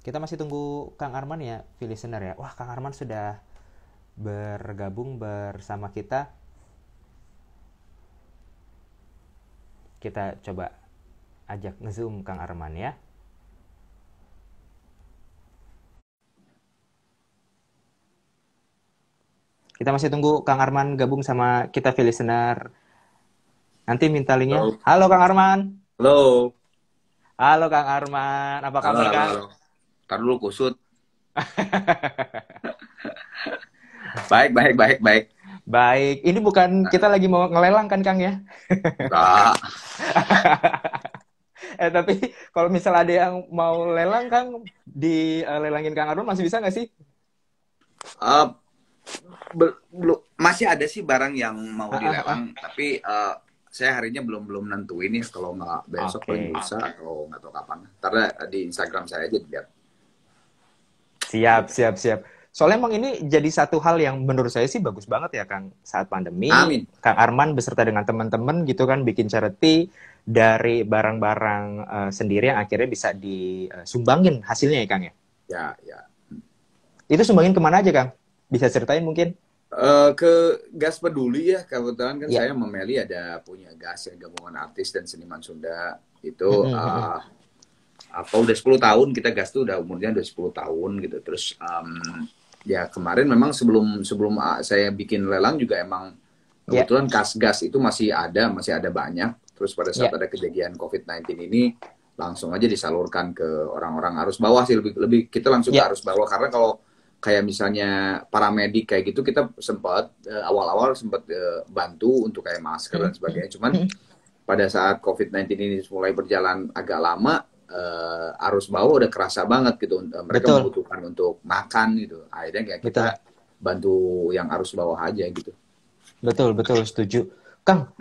Kita masih tunggu Kang Arman ya, listener ya. Wah, Kang Arman sudah bergabung bersama kita. Kita coba ajak ngezoom Kang Arman ya. Kita masih tunggu Kang Arman gabung sama kita, listener. Nanti minta linknya. Halo, Halo Kang Arman. halo, Halo Kang Arman. Apa halo, kabar halo, Kang? halo. Tar dulu kusut. Baik, baik, baik, baik. Baik. Ini bukan kita lagi mau ngelelang kan Kang ya? Enggak. Tapi kalau misal ada yang mau lelang Kang, dilelangin Kang Arman masih bisa nggak sih? Eh, masih ada sih barang yang mau dilelang, tapi saya harinya belum belum nentuin nih. Kalau nggak besok, paling Oke. lusa atau nggak tahu kapan. Ntar di Instagram saya aja dilihat. Siap, Gitu. siap, siap. Soalnya emang ini jadi satu hal yang menurut saya sih bagus banget ya, Kang. Saat pandemi, Amin. Kang Arman beserta dengan teman-teman gitu kan bikin charity dari barang-barang sendiri yang akhirnya bisa disumbangin hasilnya ya, Kang ya. Ya, ya. Itu sumbangin kemana aja, Kang? Bisa ceritain mungkin? Ke Gas Peduli ya, kebetulan kan Ya. saya sama Meli ada punya gas ya, gabungan artis dan seniman Sunda. Itu apa udah 10 tahun kita gas tuh, udah umurnya udah 10 tahun gitu. Terus ya kemarin memang sebelum sebelum saya bikin lelang juga emang Ya. kebetulan gas itu masih ada banyak. Terus pada saat Ya. ada kejadian COVID-19 ini langsung aja disalurkan ke orang-orang arus bawah sih, lebih lebih kita langsung ke Ya. arus bawah. Karena kalau kayak misalnya paramedik kayak gitu, kita sempat awal-awal sempat bantu untuk kayak masker dan sebagainya. Cuman pada saat COVID-19 ini mulai berjalan agak lama, arus bawah udah kerasa banget gitu. Mereka Betul. membutuhkan untuk makan gitu. Akhirnya kayak kita Betul. bantu yang arus bawah aja gitu. Betul, betul, setuju. Kang,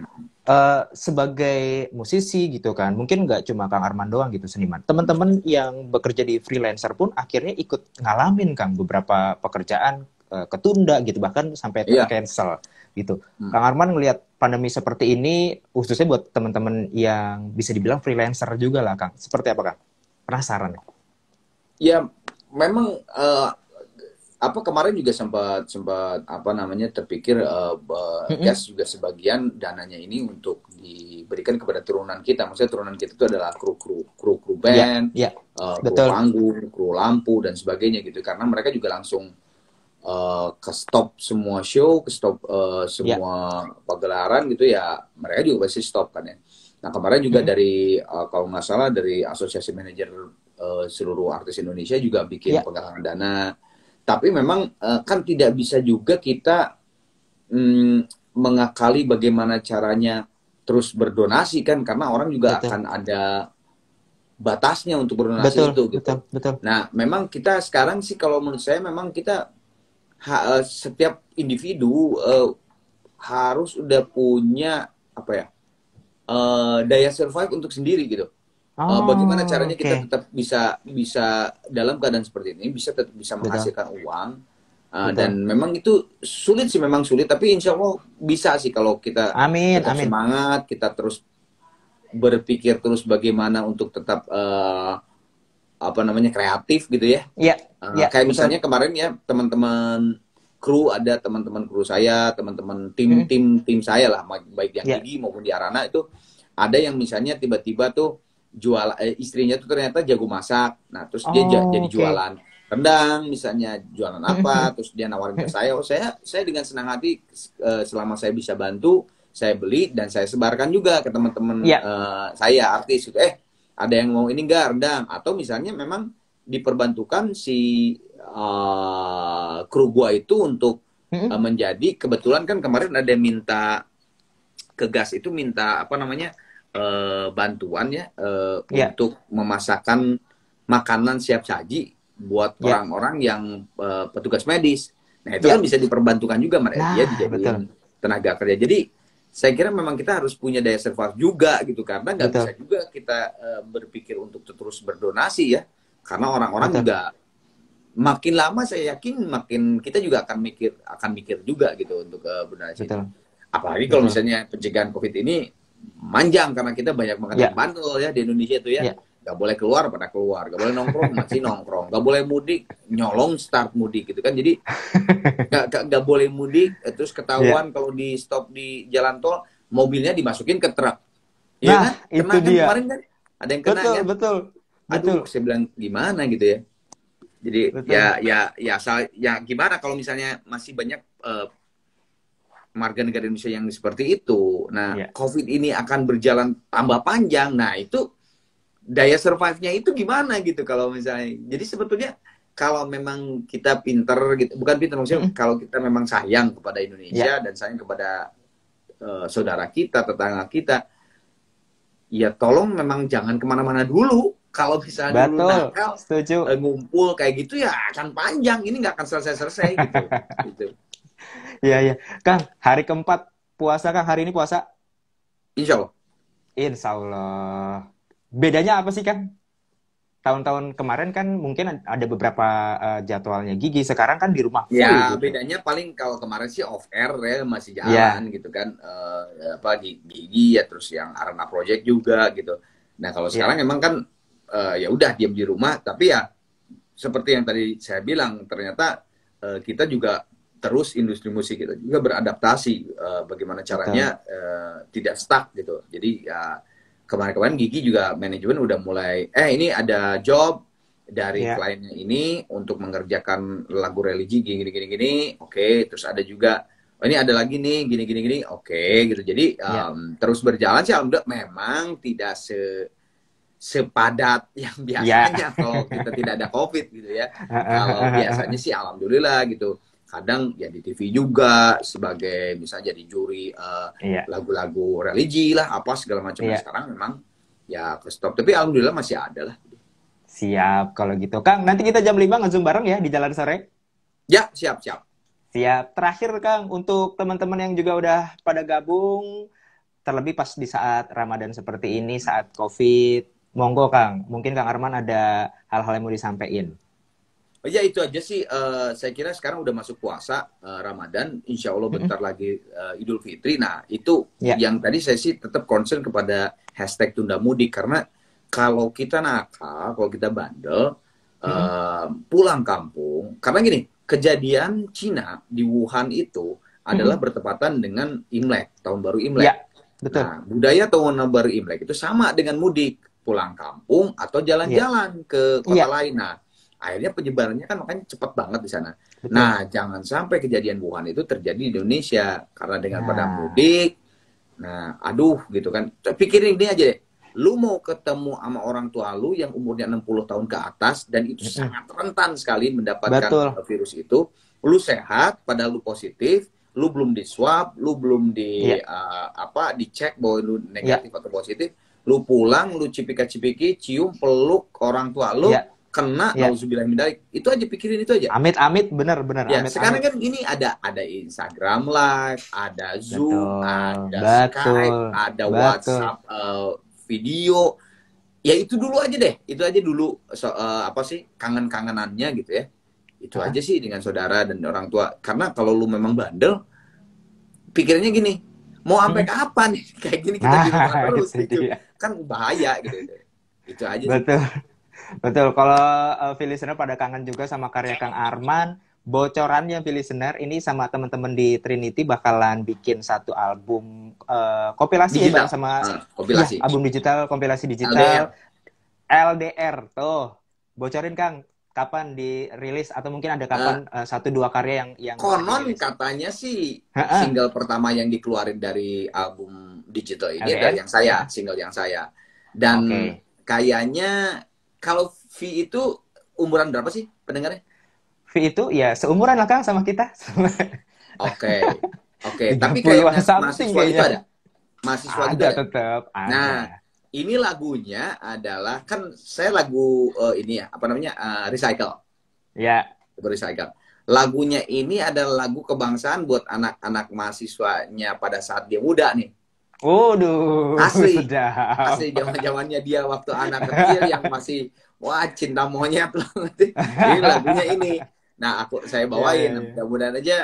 sebagai musisi gitu kan, mungkin nggak cuma Kang Arman doang gitu seniman. Teman-teman yang bekerja di freelancer pun akhirnya ikut ngalamin Kang beberapa pekerjaan ketunda gitu, bahkan sampai Iya. cancel gitu. Hmm. Kang Arman ngelihat pandemi seperti ini, khususnya buat teman-teman yang bisa dibilang freelancer juga lah Kang. Seperti apa Kang? Penasaran. Ya memang apa kemarin juga sempat sempat apa namanya terpikir Mm-mm. gas juga sebagian dananya ini untuk diberikan kepada turunan kita. Maksudnya turunan kita itu adalah kru Ya, band, ya, kru betul. panggung, kru lampu dan sebagainya gitu. Karena mereka juga langsung ke stop semua show, ke stop Ya. semua pagelaran gitu ya. Mereka juga pasti stop kan ya. Nah kemarin juga Mm-mm. dari kalau nggak salah dari Asosiasi Manajer seluruh artis Indonesia juga bikin Ya, penggalangan dana. Tapi memang kan tidak bisa juga kita mengakali bagaimana caranya terus berdonasi kan, karena orang juga betul. akan ada batasnya untuk berdonasi Betul, itu betul, gitu. betul. Nah, memang kita sekarang sih kalau menurut saya memang kita setiap individu harus udah punya apa ya, daya survive untuk sendiri gitu. Bagaimana Oh, caranya kita oke. tetap bisa bisa dalam keadaan seperti ini bisa tetap bisa Betul, menghasilkan uang. betul. Dan memang itu sulit sih, memang sulit, tapi insya Allah bisa sih kalau kita Amin, tetap amin. semangat, kita terus berpikir terus bagaimana untuk tetap apa namanya kreatif gitu ya. Iya, iya, Kayak betul. misalnya kemarin ya teman-teman kru, ada teman-teman kru saya, teman-teman tim Mm, tim tim saya lah, baik yang iya. Gigi maupun di Arana itu ada yang misalnya tiba-tiba tuh jual istrinya tuh ternyata jago masak. Nah, terus dia Oh, jadi oke. jualan rendang misalnya, jualan Mm, mm, apa, terus dia nawarin ke mm. saya. Oh, saya dengan senang hati selama saya bisa bantu, saya beli dan saya sebarkan juga ke teman-teman Iya, saya artis gitu. Ada yang mau ini enggak rendang, atau misalnya memang diperbantukan si kru gua itu untuk mm, menjadi, kebetulan kan kemarin ada yang minta ke gas itu, minta apa namanya bantuan ya iya, untuk memasakkan makanan siap saji buat iya, orang-orang yang petugas medis. Nah itu kan iya. bisa diperbantukan juga, mereka dia Nah, betul, dijadiin tenaga kerja. Jadi saya kira memang kita harus punya daya survive juga gitu, karena nggak bisa betul, juga kita berpikir untuk terus berdonasi ya, karena orang-orang betul, juga makin lama saya yakin makin kita juga akan mikir juga gitu untuk berdonasi itu. betul, Apalagi kalau betul. misalnya pencegahan COVID ini manjang, karena kita banyak banget yang Iya, bandel ya di Indonesia itu ya. iya, Gak boleh keluar pada keluar, gak boleh nongkrong masih nongkrong, gak boleh mudik nyolong start mudik gitu kan. Jadi gak boleh mudik terus Iya. ketahuan kalau di stop di jalan tol mobilnya dimasukin ke truk. Iya Nah, kan? itu Kena kan dia. kemarin kan? Ada yang kena Betul, kan? betul, betul, Aduh, saya bilang gimana gitu ya. Jadi betul. ya gimana kalau misalnya masih banyak warga negara Indonesia yang seperti itu. Nah, Iya, COVID ini akan berjalan tambah panjang. Nah, itu daya survive-nya itu gimana gitu kalau misalnya. Jadi sebetulnya kalau memang kita pinter gitu, bukan pinter maksudnya mm-mm, kalau kita memang sayang kepada iya, Indonesia dan sayang kepada saudara kita, tetangga kita, ya tolong memang jangan kemana-mana dulu. Kalau misalnya dulu betul, nakal, setuju. ngumpul kayak gitu ya akan panjang. Ini nggak akan selesai-selesai gitu. Gitu. Iya, iya. Kang, hari keempat puasa, Kang. Hari ini puasa? Insya Allah. Insya Allah. Bedanya apa sih, Kang? Tahun-tahun kemarin kan mungkin ada beberapa jadwalnya Gigi. Sekarang kan di rumah full Ya gitu. bedanya paling kalau kemarin sih off air ya masih jalan Iya, gitu kan apa di Gigi ya terus yang Arena Project juga gitu. Nah kalau iya, sekarang emang kan ya udah diam di rumah tapi ya seperti yang tadi saya bilang ternyata kita juga terus industri musik kita juga beradaptasi bagaimana betul. caranya tidak stuck gitu. Jadi ya kemarin-kemarin Gigi juga manajemen udah mulai ini ada job dari Iya, kliennya ini untuk mengerjakan lagu religi gini gini gini oke terus ada juga ini ada lagi nih gini gini gini oke gitu jadi iya, terus berjalan sih alhamdulillah memang tidak sepadat yang iya. biasanya kalau kita tidak ada COVID gitu ya. Kalau biasanya sih alhamdulillah gitu. Kadang ya di TV juga sebagai misalnya jadi juri Iya, lagu-lagu religi lah apa segala macamnya iya. sekarang memang ya ke stop. Tapi alhamdulillah masih ada lah. Siap kalau gitu. Kang, nanti kita jam 5 nge-zoom bareng ya di Jalan Sore. Ya, siap, siap. Siap. Terakhir, Kang, untuk teman-teman yang juga udah pada gabung, terlebih pas di saat Ramadan seperti ini, saat COVID. Monggo, Kang. Mungkin Kang Arman ada hal-hal yang mau disampaikan. Oh, ya itu aja sih. Saya kira sekarang udah masuk puasa Ramadan. Insya Allah Mm-mm. bentar lagi Idul Fitri. Nah itu Ya. yang tadi saya sih tetap concern kepada hashtag tunda mudik karena kalau kita nakal, kalau kita bandel, Mm-mm. pulang kampung. Karena gini, kejadian Cina di Wuhan itu adalah Mm-mm. bertepatan dengan Imlek, tahun baru Imlek. Ya, betul. Nah, budaya tahun baru Imlek itu sama dengan mudik, pulang kampung atau Iya. jalan-jalan ke kota Iya, lain. Nah, akhirnya penyebarannya kan makanya cepat banget di sana. betul. Nah, jangan sampai kejadian Wuhan itu terjadi di Indonesia karena dengan pada Nah, mudik, nah, aduh gitu kan. Pikirin ini aja deh. Lu mau ketemu sama orang tua lu yang umurnya 60 tahun ke atas dan itu mm-mm. sangat rentan sekali mendapatkan Betul. virus itu. Lu sehat, padahal lu positif, lu belum di swab, lu belum di Iya, dicek bahwa lu iya, negatif atau positif, lu pulang, lu cipika-cipiki, cium, peluk orang tua lu, iya, kena iya. nauzubillah min dzalik. Itu aja pikirin itu aja. Amit-amit, benar-benar. Ya, sekarang Amit-amit. kan ini ada Instagram Live, ada Zoom, Betul, ada betul, Skype, ada betul. WhatsApp video. Ya itu dulu aja deh. Itu aja dulu apa sih kangen-kangenannya gitu ya. Itu Heeh. aja sih dengan saudara dan orang tua. Karena kalau lu memang bandel, pikirannya gini, mau sampai Mm-mm. kapan kayak gini kita di rumah Nah, terus itu gitu. dia. Kan bahaya gitu. Itu aja sih. Betul, betul. Kalau listener pada kangen juga sama karya Kang Arman, bocorannya listener ini sama teman-teman di Trinity bakalan bikin satu album kompilasi ya bareng Digital. sama ya Kompilasi. album digital, kompilasi LDR. digital LDR tuh. Bocorin Kang, kapan dirilis atau mungkin ada Eh, kapan satu dua karya yang bisa Konon dirilis. katanya sih Heeh, single pertama yang dikeluarin dari album digital ini adalah LDR. yang saya, Heeh. single yang saya. Dan Oke. kayaknya kalau V itu umuran berapa sih pendengarnya? V itu ya seumuran lah Kang sama kita. Oke. Oke, tapi 30-an kayaknya something mahasiswa gitu kayaknya. ada. Mahasiswa gitu Ada ada. tetap, Nah, ada. ini lagunya adalah kan saya lagu ini ya, apa namanya? Recycle. Ya, Lagu Recycle. Lagunya ini adalah lagu kebangsaan buat anak-anak mahasiswanya pada saat dia muda nih. waduh, Asli. sedap. Asli zaman-zamannya dia waktu anak kecil yang masih wah cinta monyet banget. Ini lagunya ini. Nah, saya Ya, bawain. ya, ya. Mudah-mudahan aja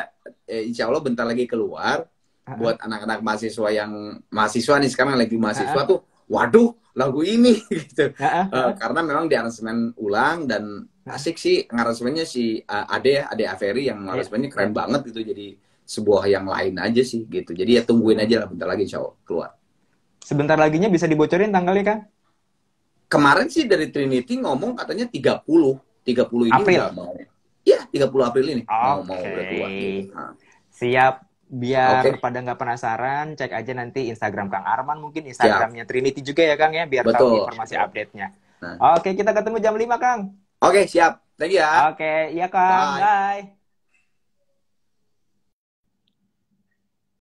insya Allah bentar lagi keluar buat anak-anak mahasiswa yang mahasiswa nih sekarang lagi mahasiswa tuh waduh lagu ini gitu. Heeh. Karena memang di aransemen ulang dan asik sih ngaransemennya si Ade Averi yang Iya, ngaransemennya iya. keren banget gitu, jadi sebuah yang lain aja sih gitu. Jadi ya tungguin aja lah, bentar lagi insya Allah keluar. Sebentar laginya bisa dibocorin tanggalnya, Kang? Kemarin sih dari Trinity ngomong katanya 30 ini udah April. mau. Ya, 30 April ini mau Oke. udah keluar gitu. Nah, Siap. Biar oke, pada nggak penasaran, cek aja nanti Instagram Kang Arman, mungkin siap. Instagramnya Trinity juga ya, Kang ya, biar tahu Betul, informasi betul. update-nya. Nah, Oke, kita ketemu jam 5, Kang. oke, siap. Thank you ya. Oke, iya Kang. Bye. Bye.